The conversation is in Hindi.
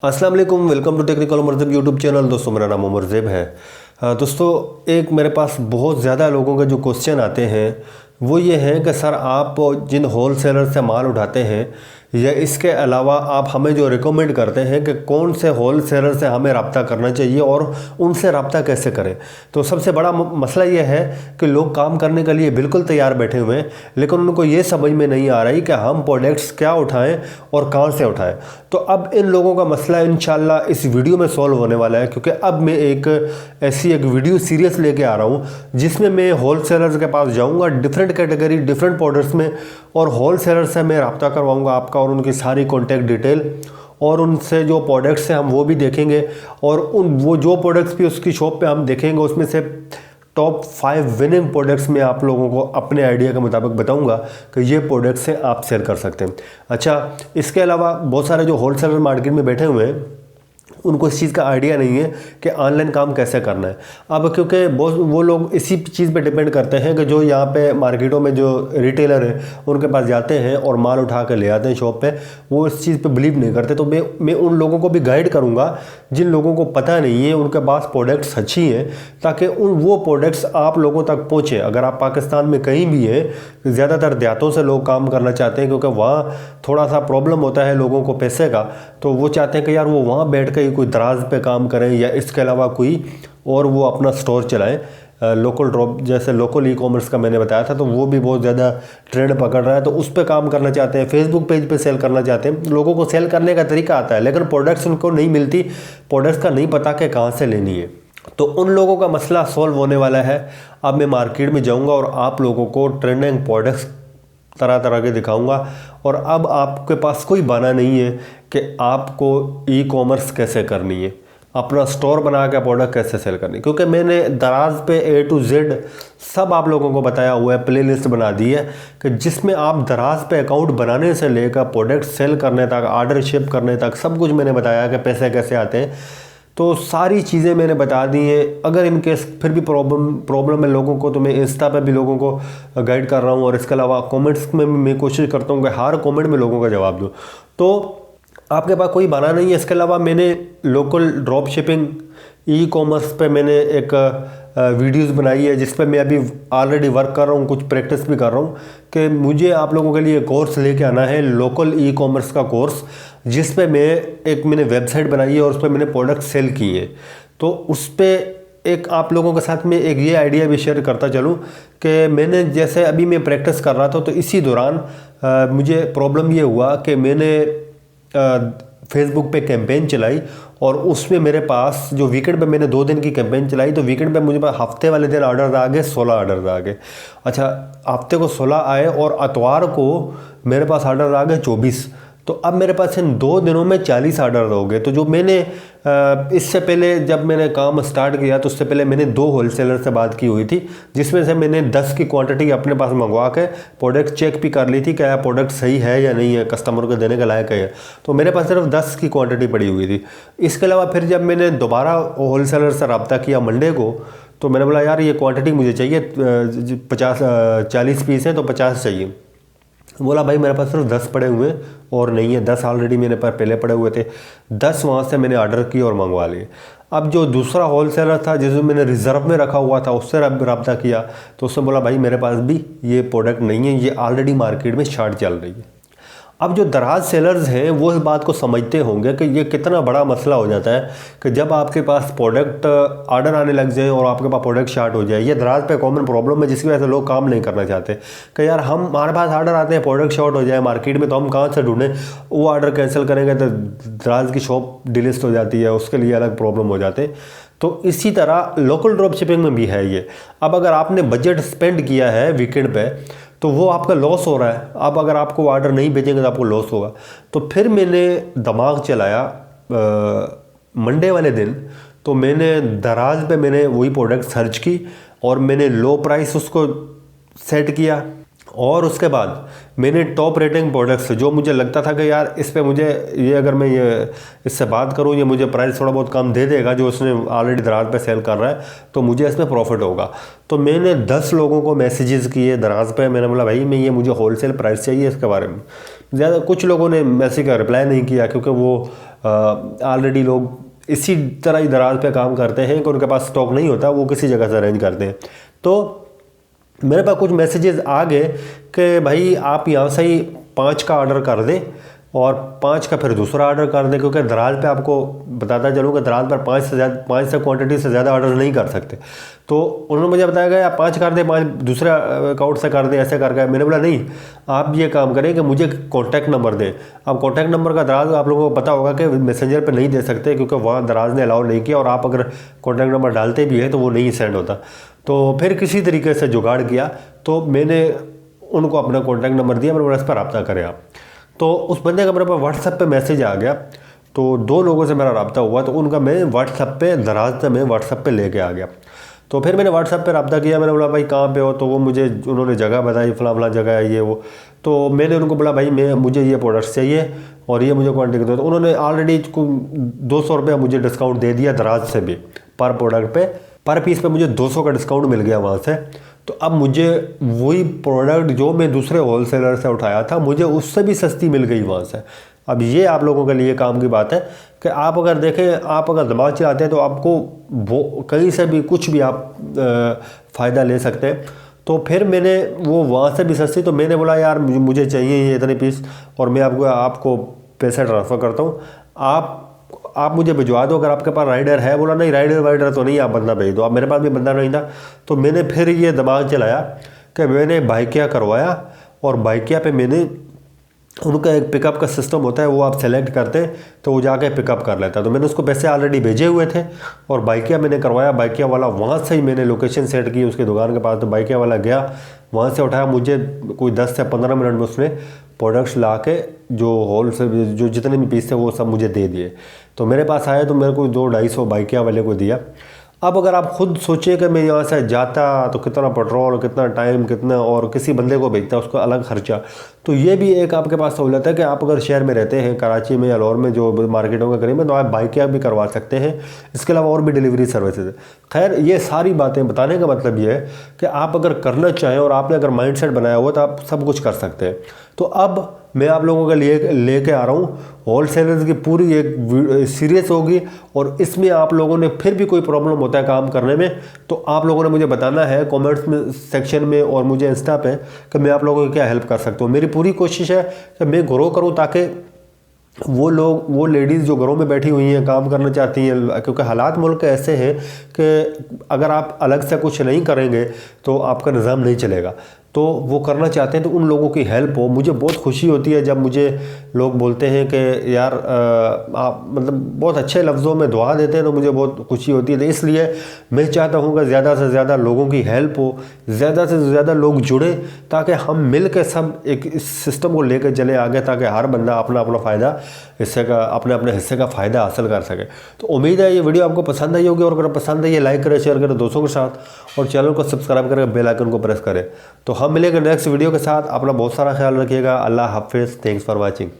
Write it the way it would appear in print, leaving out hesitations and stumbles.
अस्सलाम वालेकुम, welcome to technical Umar Zeb YouTube channel. दोस्तों मेरा नाम उमर ज़ेब है। दोस्तों एक मेरे पास बहुत ज़्यादा लोगों के जो क्वेश्चन आते हैं वो ये हैं कि सर आप जिन होल सेलर से माल उठाते हैं या इसके अलावा आप हमें जो रिकमेंड करते हैं कि कौन से होल सेलर से हमें रब्ता करना चाहिए और उनसे रब्ता कैसे करें। तो सबसे बड़ा मसला ये है कि लोग काम करने के लिए बिल्कुल तैयार बैठे हुए हैं, लेकिन उनको ये समझ में नहीं आ रही कि हम प्रोडक्ट्स क्या उठाएं और कहाँ से उठाएं। तो अब इन लोगों का मसला इंशाल्लाह इस वीडियो में सॉल्व होने वाला है, क्योंकि अब मैं ऐसी एक वीडियो सीरीज लेके आ रहा हूँ जिसमें मैं होल सेलर्स के पास जाऊँगा डिफरेंट कैटेगरी डिफरेंट प्रोडक्ट्स में, और होल सेलर से मैं रब्ता करवाऊँगा आपका और उनकी सारी कॉन्टैक्ट डिटेल, और उनसे जो प्रोडक्ट्स हैं हम वो भी देखेंगे, और वो जो प्रोडक्ट्स भी उसकी शॉप पे हम देखेंगे उसमें से टॉप 5 विनिंग प्रोडक्ट्स में आप लोगों को अपने आइडिया के मुताबिक बताऊंगा कि ये प्रोडक्ट्स हैं आप सेल कर सकते हैं। अच्छा, इसके अलावा बहुत सारे जो होल सेलर मार्केट में बैठे हुए हैं उनको इस चीज़ का आइडिया नहीं है कि ऑनलाइन काम कैसे करना है। अब क्योंकि वो लोग इसी चीज़ पे डिपेंड करते हैं कि जो यहाँ पे मार्केटों में जो रिटेलर हैं उनके पास जाते हैं और माल उठा कर ले आते हैं शॉप पे, वो इस चीज़ पे बिलीव नहीं करते। तो मैं उन लोगों को भी गाइड करूँगा जिन लोगों को पता नहीं है, उनके पास प्रोडक्ट्स अच्छी हैं, ताकि वो प्रोडक्ट्स आप लोगों तक पहुँचें। अगर आप पाकिस्तान में कहीं भी हैं, ज़्यादातर देहातों से लोग काम करना चाहते हैं क्योंकि वहाँ थोड़ा सा प्रॉब्लम होता है लोगों को पैसे का, तो वो चाहते हैं कि यार वो वहाँ बैठ कर कोई दराज पे काम करें या इसके अलावा कोई और वो अपना स्टोर चलाएं। लोकल ड्रॉप जैसे लोकल ई कॉमर्स का मैंने बताया था, तो वो भी बहुत ज़्यादा ट्रेंड पकड़ रहा है, तो उस पर काम करना चाहते हैं। फेसबुक पेज पे सेल करना चाहते हैं। लोगों को सेल करने का तरीका आता है, लेकिन प्रोडक्ट्स उनको नहीं मिलती, प्रोडक्ट्स का नहीं पता कि कहाँ से लेनी है। तो उन लोगों का मसला सॉल्व होने वाला है। अब मैं मार्केट में जाऊँगा और आप लोगों को ट्रेंडिंग प्रोडक्ट्स तरह तरह के दिखाऊंगा, और अब आपके पास कोई बहाना नहीं है कि आपको ई कॉमर्स कैसे करनी है, अपना स्टोर बना के प्रोडक्ट कैसे सेल करनी है, क्योंकि मैंने दराज पे A to Z सब आप लोगों को बताया हुआ है, प्लेलिस्ट बना दी है कि जिसमें आप दराज पे अकाउंट बनाने से लेकर प्रोडक्ट सेल करने तक, ऑर्डर शिप करने तक सब कुछ मैंने बताया कि पैसे कैसे आते हैं। तो सारी चीज़ें मैंने बता दी हैं। अगर इनकेस फिर भी प्रॉब्लम है लोगों को, तो मैं इंस्टा पे भी लोगों को गाइड कर रहा हूँ, और इसके अलावा कमेंट्स में मैं कोशिश करता हूँ कि हर कमेंट में लोगों का जवाब दूँ। तो आपके पास कोई बहाना नहीं है। इसके अलावा मैंने local drop shipping e commerce पे मैंने एक वीडियोस बनाई है जिस पे मैं अभी ऑलरेडी वर्क कर रहा हूँ, कुछ प्रैक्टिस भी कर रहा हूँ कि मुझे आप लोगों के लिए कोर्स लेके आना है, लोकल ई कॉमर्स का कोर्स, जिस पे मैंने वेबसाइट बनाई है और उस पर मैंने प्रोडक्ट सेल किए हैं। तो उस पर एक आप लोगों के साथ में एक ये आइडिया भी शेयर करता चलूँ कि मैंने जैसे अभी मैं प्रैक्टिस कर रहा था, तो इसी दौरान मुझे प्रॉब्लम ये हुआ कि मैंने फेसबुक पे कैंपेन चलाई, और उसमें मेरे पास जो वीकेंड पे मैंने 2 दिन की कैंपेन चलाई, तो वीकेंड पे मुझे हफ्ते वाले दिन ऑर्डर आ गए 16 ऑर्डर आ गए। अच्छा, हफ्ते को 16 आए और इतवार को मेरे पास ऑर्डर आ गए 24। तो अब मेरे पास इन 2 दिनों में 40 ऑर्डर हो गए। तो जो मैंने इससे पहले जब मैंने काम स्टार्ट किया, तो उससे पहले मैंने 2 होलसेलर से बात की हुई थी, जिसमें से मैंने 10 की क्वांटिटी अपने पास मंगवा के प्रोडक्ट चेक भी कर ली थी, क्या प्रोडक्ट सही है या नहीं है, कस्टमर को देने के लायक है। तो मेरे पास सिर्फ 10 की क्वांटिटी पड़ी हुई थी। इसके अलावा फिर जब मैंने दोबारा होलसेलर से रब्ता किया मंडे को, तो मैंने बोला यार ये क्वान्टिटी मुझे चाहिए, 40 पीस हैं तो 50 चाहिए। बोला भाई मेरे पास सिर्फ 10 पड़े हुए और नहीं है, 10 ऑलरेडी मेरे पास पहले पड़े हुए थे, 10 वहाँ से मैंने ऑर्डर किए और मंगवा लिए। अब जो दूसरा होलसेलर था जिसे मैंने रिज़र्व में रखा हुआ था, उससे रब्ता किया, तो उसने बोला भाई मेरे पास भी ये प्रोडक्ट नहीं है, ये ऑलरेडी मार्केट में शॉर्ट चल रही है। अब जो दराज सेलर्स हैं वो इस बात को समझते होंगे कि ये कितना बड़ा मसला हो जाता है कि जब आपके पास प्रोडक्ट ऑर्डर आने लग जाए और आपके पास प्रोडक्ट शॉर्ट हो जाए। ये दराज पे कॉमन प्रॉब्लम है जिसकी वजह से लोग काम नहीं करना चाहते कि यार हमारे पास ऑर्डर आते हैं, प्रोडक्ट शॉर्ट हो जाए मार्केट में, तो हम कहाँ से ढूंढें, वो ऑर्डर कैंसिल करेंगे तो दराज की शॉप डिलिस्ट हो जाती है, उसके लिए अलग प्रॉब्लम हो जाते हैं। तो इसी तरह लोकल ड्रॉप शिपिंग में भी है ये। अब अगर आपने बजट स्पेंड किया है वीकेंड पे, तो वो आपका लॉस हो रहा है। अब अगर आपको ऑर्डर नहीं भेजेंगे तो आपको लॉस होगा। तो फिर मैंने दिमाग चलाया मंडे वाले दिन, तो मैंने दराज पे मैंने वही प्रोडक्ट सर्च की और मैंने लो प्राइस उसको सेट किया, और उसके बाद मैंने टॉप रेटिंग प्रोडक्ट्स जो मुझे लगता था कि यार इस पे मुझे ये अगर मैं ये इससे बात करूँ, ये मुझे प्राइस थोड़ा बहुत कम दे देगा, जो उसने ऑलरेडी दराज पे सेल कर रहा है, तो मुझे इसमें प्रॉफिट होगा। तो मैंने 10 लोगों को मैसेजेस किए दराज पे, मैंने बोला भाई मैं ये मुझे होलसेल प्राइस चाहिए इसके बारे में। ज़्यादा कुछ लोगों ने मैसेज का रिप्लाई नहीं किया क्योंकि वो ऑलरेडी लोग इसी तरह ही दराज पे काम करते हैं कि उनके पास स्टॉक नहीं होता, वो किसी जगह से अरेंज करते हैं। तो मेरे पास कुछ मैसेजेस आ गए कि भाई आप यहाँ से ही 5 का ऑर्डर कर दें और 5 का फिर दूसरा ऑर्डर कर दें, क्योंकि दराज पे आपको बताता चलूँ कि दराज पर 5 से क्वांटिटी से ज़्यादा ऑर्डर नहीं कर सकते। तो उन्होंने मुझे बताया गया 5 कर दें, 5 दूसरे अकाउंट से कर दें, ऐसे करके। मैंने बोला नहीं, आप ये काम करें कि मुझे कॉन्टैक्ट नंबर दें। अब कॉन्टैक्ट नंबर का दराज आप लोगों को पता होगा कि मैसेंजर पर नहीं दे सकते, क्योंकि वहाँ दराज ने अलाउ नहीं किया, और आप अगर कॉन्टैक्ट नंबर डालते भी हैं तो वो नहीं सेंड होता। तो फिर किसी तरीके से जुगाड़ किया, तो मैंने उनको अपना कॉन्टैक्ट नंबर दिया, मैंने बोला इस पर रब्ता करें आप। तो उस बंदे का मेरे पास व्हाट्सएप पे मैसेज आ गया, तो 2 लोगों से मेरा रब्ता हुआ, तो उनका मैं व्हाट्सएप पे दराज से मैं व्हाट्सएप पे लेके आ गया। तो फिर मैंने व्हाट्सएप पे रब्ता किया, मैंने बोला भाई कहाँ पे हो, तो वो मुझे उन्होंने जगह बताई, फलां जगह है ये वो। तो मैंने उनको बोला भाई मुझे ये प्रोडक्ट्स चाहिए और ये मुझे क्वान्टिटी दो। तो उन्होंने ऑलरेडी 200 रुपये मुझे डिस्काउंट दे दिया दराज से भी, पर प्रोडक्ट पे, पर पीस पे मुझे 200 का डिस्काउंट मिल गया वहाँ से। तो अब मुझे वही प्रोडक्ट जो मैं दूसरे होलसेलर से उठाया था, मुझे उससे भी सस्ती मिल गई वहाँ से। अब ये आप लोगों के लिए काम की बात है कि आप अगर देखें, आप अगर दिमाग चलाते हैं तो आपको वो कहीं से भी कुछ भी आप फ़ायदा ले सकते हैं। तो फिर मैंने वो वहाँ से भी सस्ती, तो मैंने बोला यार मुझे चाहिए ये इतने पीस और मैं आपको पैसे ट्रांसफ़र करता हूँ, आप मुझे भिजवा दो अगर आपके पास राइडर है। बोला नहीं, राइडर तो नहीं, आप बंदा भेज दो। अब मेरे पास भी बंदा नहीं था, तो मैंने फिर ये दिमाग चलाया कि मैंने बाइकिया करवाया, और बाइकिया पे मैंने उनका एक पिकअप का सिस्टम होता है, वो आप सेलेक्ट करते हैं तो वो जाके पिकअप कर लेता है। तो मैंने उसको पैसे ऑलरेडी भेजे हुए थे और बाइकिया मैंने करवाया। बाइकिया वाला वहाँ से ही मैंने लोकेशन सेट की उसकी दुकान के पास, तो बाइकिया वाला गया, वहाँ से उठाया, मुझे कोई 10 से 15 मिनट में उसने प्रोडक्ट्स ला के जो होलसेल जो जितने भी पीस थे वो सब मुझे दे दिए। तो मेरे पास आया तो मेरे को 200-250 बाइकिया वाले को दिया। अब अगर आप खुद सोचिए कि मैं यहाँ से जाता तो कितना पेट्रोल, कितना टाइम, कितना, और किसी बंदे को भेजता उसका अलग खर्चा। तो ये भी एक आपके पास सहूलत है कि आप अगर शहर में रहते हैं, कराची में या लाहौर में जो मार्केटों के करीब में, तो आप बाइकिया भी करवा सकते हैं। इसके अलावा और भी डिलीवरी सर्विसेज है। खैर, ये सारी बातें बताने का मतलब ये है कि आप अगर करना चाहें और आपने अगर माइंडसेट बनाया हुआ तो आप सब कुछ कर सकते हैं। तो अब मैं आप लोगों के लिए लेके आ रहा हूँ होलसेलर्स की पूरी एक सीरीज होगी, और इसमें आप लोगों ने फिर भी कोई प्रॉब्लम होता है काम करने में तो आप लोगों ने मुझे बताना है कमेंट्स में सेक्शन में, और मुझे इंस्टा पे कि मैं आप लोगों की क्या हेल्प कर सकता हूँ। मेरी पूरी कोशिश है कि मैं ग्रो करूँ, ताकि वो लेडीज़ जो घरों में बैठी हुई हैं काम करना चाहती हैं, क्योंकि हालात मुल्क के ऐसे हैं कि अगर आप अलग से कुछ नहीं करेंगे तो आपका निज़ाम नहीं चलेगा। तो वो करना चाहते हैं तो उन लोगों की हेल्प हो। मुझे बहुत खुशी होती है जब मुझे लोग बोलते हैं कि यार आप मतलब बहुत अच्छे लफ्ज़ों में दुआ देते हैं, तो मुझे बहुत खुशी होती है। तो इसलिए मैं चाहता हूँ कि ज़्यादा से ज़्यादा लोगों की हेल्प हो, ज़्यादा से ज़्यादा लोग जुड़े, ताकि हम मिल के सब एक इस सिस्टम को लेकर चले आगे, ताकि हर बंदा अपना अपना फ़ायदा हिस्से का अपने हिस्से का फ़ायदा हासिल कर सके। तो उम्मीद है ये वीडियो आपको पसंद आई होगी, और अगर पसंद आई है लाइक करें, शेयर करें दोस्तों के साथ, और चैनल को सब्सक्राइब करके बेल आइकन को प्रेस करें। तो हम मिलेंगे नेक्स्ट वीडियो के साथ। अपना बहुत सारा ख्याल रखिएगा। अल्लाह हाफिज़। Thanks for watching.